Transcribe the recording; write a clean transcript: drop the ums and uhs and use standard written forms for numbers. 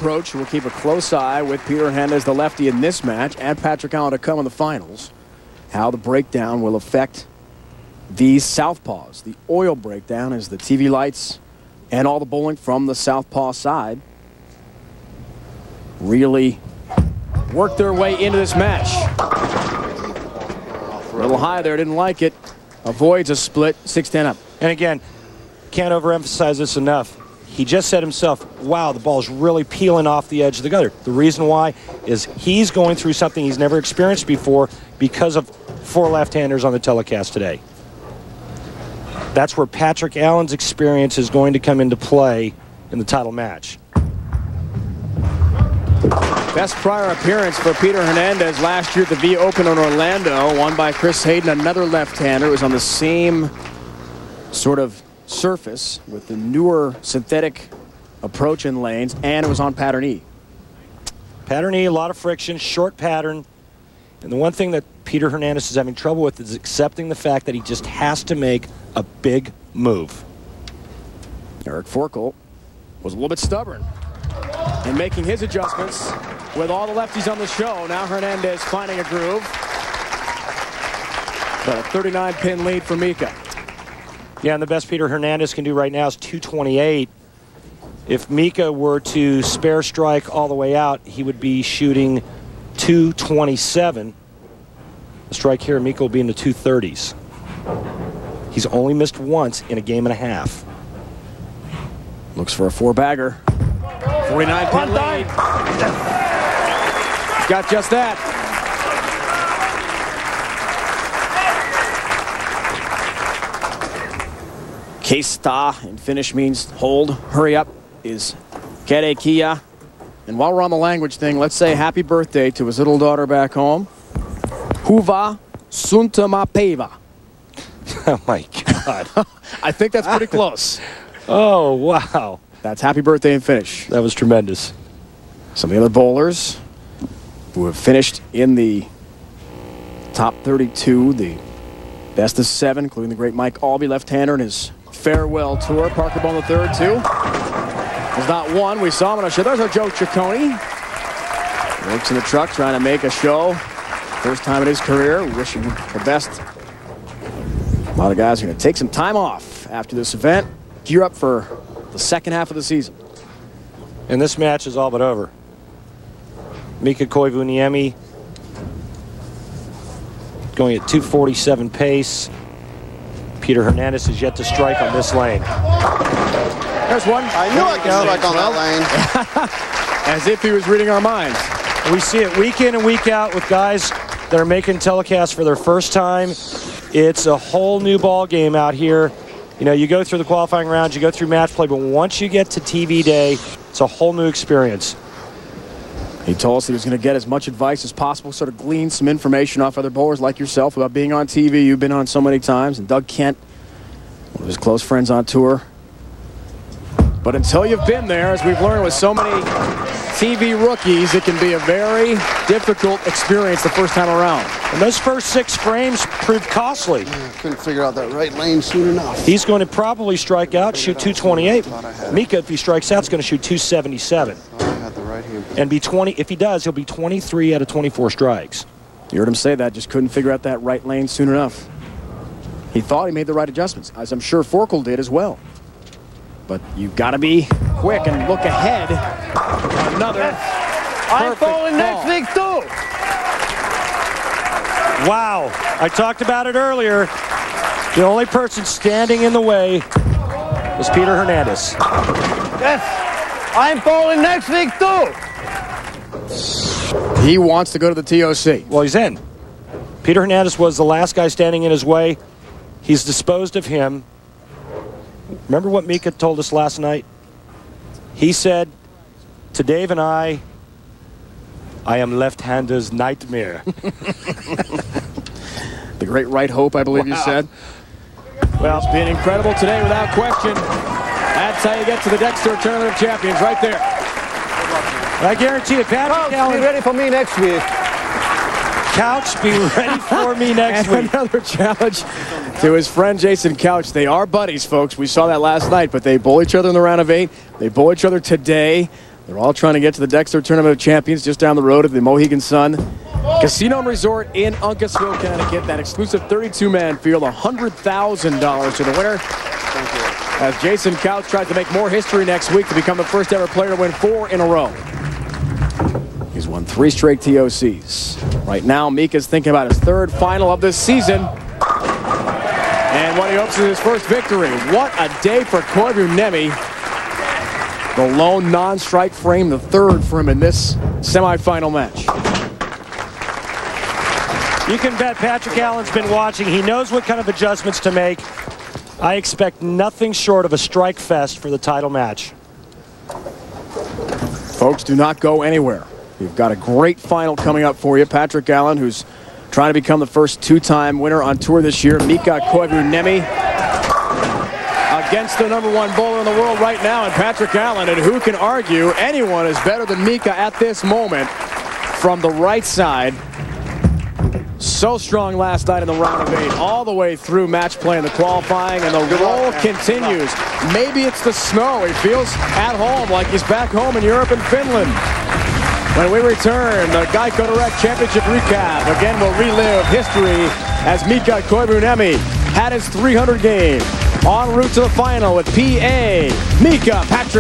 approach. We'll keep a close eye with Peter Hernandez, the lefty, in this match, and Patrick Allen to come in the finals. How the breakdown will affect these southpaws. The oil breakdown is the TV lights and all the bowling from the southpaw side really work their way into this match. A little high there, didn't like it. Avoids a split, 6-10 up. And again, can't overemphasize this enough. He just said himself, wow, the ball's really peeling off the edge of the gutter. The reason why is he's going through something he's never experienced before because of 4 left-handers on the telecast today. That's where Patrick Allen's experience is going to come into play in the title match. Best prior appearance for Peter Hernandez last year at the V Open in Orlando, won by Chris Hayden, another left-hander. It was on the same sort of surface with the newer synthetic approach and lanes, and it was on pattern E. Pattern E, a lot of friction, short pattern. And the one thing that Peter Hernandez is having trouble with is accepting the fact that he just has to make a big move. Eric Forkel was a little bit stubborn in making his adjustments with all the lefties on the show. Now Hernandez finding a groove. Got a 39-pin lead for Mika. Yeah, and the best Peter Hernandez can do right now is 228. If Mika were to spare strike all the way out, he would be shooting 227. The strike here, Mika will be in the 230s. He's only missed once in a game and a half. Looks for a 4-bagger. 49-pin lead. Got just that. K-sta in Finnish means hold, hurry up, is kere kia. And while we're on the language thing, let's say happy birthday to his little daughter back home. Huva suntamapeva. Oh my God. I think that's pretty close. Oh, wow. That's happy birthday in Finnish. That was tremendous. Some of the other bowlers who have finished in the top 32, the best of 7, including the great Mike Albee, left-hander, in his farewell tour. Parker Bone the third, too. There's not one. We saw him on a show. There's our Joe Ciccone. Works in the truck, trying to make a show. First time in his career. Wishing the best. A lot of guys are going to take some time off after this event. Gear up for the second half of the season. And this match is all but over. Mika-Koivuniemi going at 247 pace. Peter Hernandez is yet to strike on this lane. There's one. I knew I could strike on that lane. As if he was reading our minds. We see it week in and week out with guys that are making telecasts for their first time. It's a whole new ball game out here. You know, you go through the qualifying rounds, you go through match play, but once you get to TV day, it's a whole new experience. He told us he was going to get as much advice as possible, sort of glean some information off other bowlers like yourself about being on TV. You've been on so many times, and Doug Kent, one of his close friends on tour. But until you've been there, as we've learned with so many TV rookies, it can be a very difficult experience the first time around. And those first 6 frames proved costly. Couldn't figure out that right lane soon enough. He's going to probably strike out, shoot 228. Mika, if he strikes out, is going to shoot 277. And be 20. If he does, he'll be 23 out of 24 strikes. You heard him say that. Just couldn't figure out that right lane soon enough. He thought he made the right adjustments, as I'm sure Forkel did as well. But you've got to be quick and look ahead. Another. I'm falling next week too. Wow. I talked about it earlier. The only person standing in the way was Peter Hernandez. Yes. I'm falling next week too. He wants to go to the TOC. Well, he's in. Peter Hernandez was the last guy standing in his way. He's disposed of him. Remember what Mika told us last night? He said to Dave and I am left-hander's nightmare. The great right hope, I believe you said. Well, it's been incredible today without question. That's how you get to the Dexter Tournament of Champions, right there. I guarantee you, Patrick Allen. Be ready for me next week. Couch, be ready for me next week. Another challenge to his friend Jason Couch. They are buddies, folks. We saw that last night, but they bowl each other in the round of 8. They bowl each other today. They're all trying to get to the Dexter Tournament of Champions just down the road at the Mohegan Sun Casino and Resort in Uncasville, Connecticut. That exclusive 32-man field, $100,000 to the winner. Thank you. As Jason Couch tries to make more history next week to become the first ever player to win 4 in a row. He's won 3 straight TOCs. Right now, Mika's thinking about his 3rd final of this season. And what he hopes is his first victory. What a day for Koivuniemi. The lone non-strike frame, the 3rd for him in this semifinal match. You can bet Patrick Allen's been watching. He knows what kind of adjustments to make. I expect nothing short of a strike fest for the title match. Folks, do not go anywhere. We've got a great final coming up for you. Patrick Allen, who's trying to become the first 2-time winner on tour this year. Mika-Koivuniemi against the #1 bowler in the world right now, and Patrick Allen. And who can argue anyone is better than Mika at this moment from the right side. So strong last night in the round of 8, all the way through match play in the qualifying, and the roll continues. Maybe it's the snow. He feels at home, like he's back home in Europe and Finland. When we return, the Geico Direct Championship recap. Again, we'll relive history as Mika-Koivuniemi had his 300 game en route to the final with PA Mika Patrick.